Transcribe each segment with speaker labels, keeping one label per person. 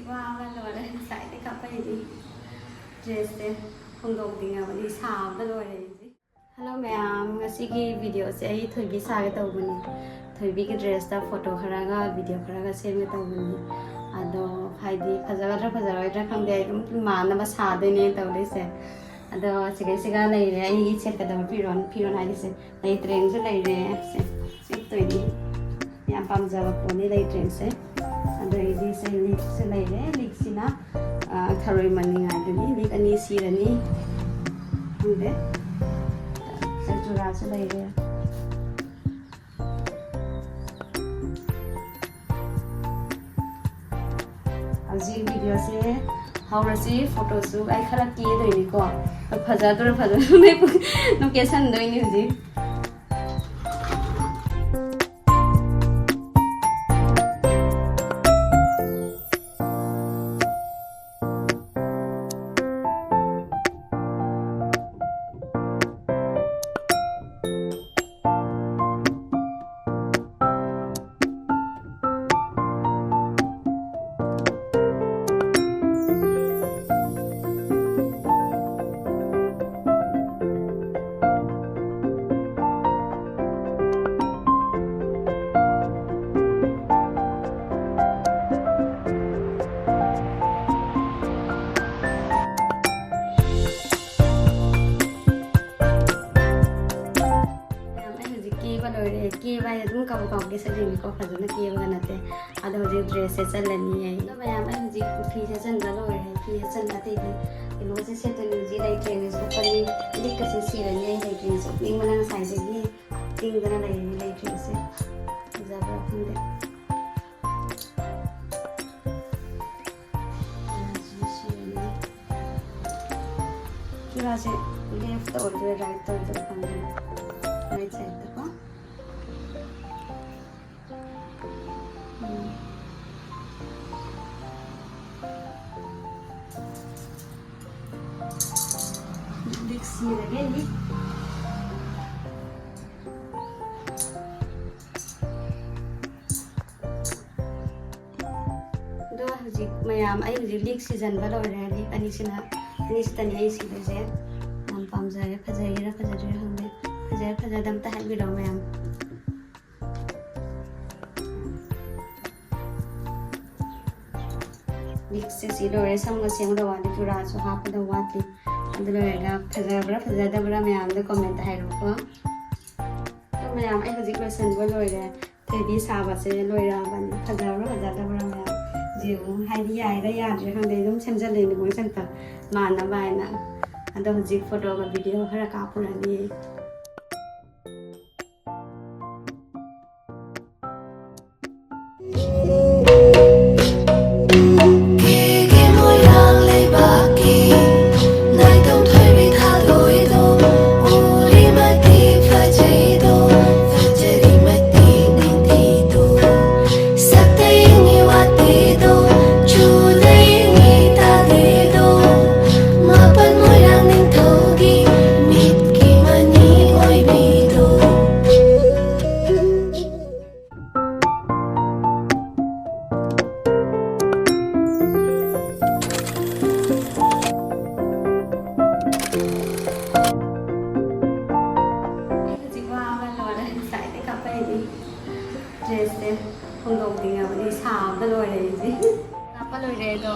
Speaker 1: 와가 loire side kapaydi dress hongdongdingabani saabda loire hello ma'am ngasigi video se ai thoibi saage tawbani thoibi ki dress ta photo kharaga video kharaga seme tawbani ado haidi fajagadra khangde dum mana ba saade ne tawle se ado siga leire ai check ka daw piron ai se nei train se leire se check toidi yam pamjaba poni lei train se ado idi se lik se leire lik sina tharoi mani aduni lik ani sirani hunde se jura se leire aji video se haurasi photo su ai khara ki doini ko phajador nei location doini ji ki bai dum ka ba ke sari ko khajuna ki ba ganate ado je dress se chalani ai no ba yam ai ji phi se chan da lo hai phi se chan da te ni lo se to ni ji lai train is ko ni lik ka se si ran ai lai train so ning mana sai se gi ting da na lai train se ja ba thing de ki ba se left or the right or the right side ta ko Sirageli do hujik mayam ai hujik lik season ba lore lik ani sina ani stani ai si je nam pam jare phajai hamde phajadam ta hai bi do mayam lik se si lore sam ga sem do wali pura so ha pa do wati adulera phajadabra mayam da comment hairoko to mayam ai hojik lesson bo loire thebi saba se loira bani phajadabra mayam jiu haidi ai da yadre khangde dum semjale ni mo santa mana baina ado hojik photo ga video khara ka purani dress hongdongdingabani saabda loire ji napa loire do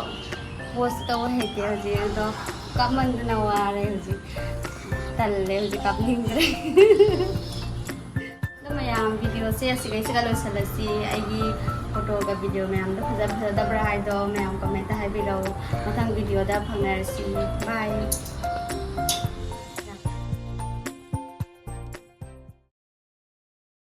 Speaker 1: post to hete ji do kamandna ware ji talle ji kapningre no mayam video se asigai sigalo salasi agi photo ga video mayam do phajabra hai do mayam comment hai bi ro mathang video da phanarsi bye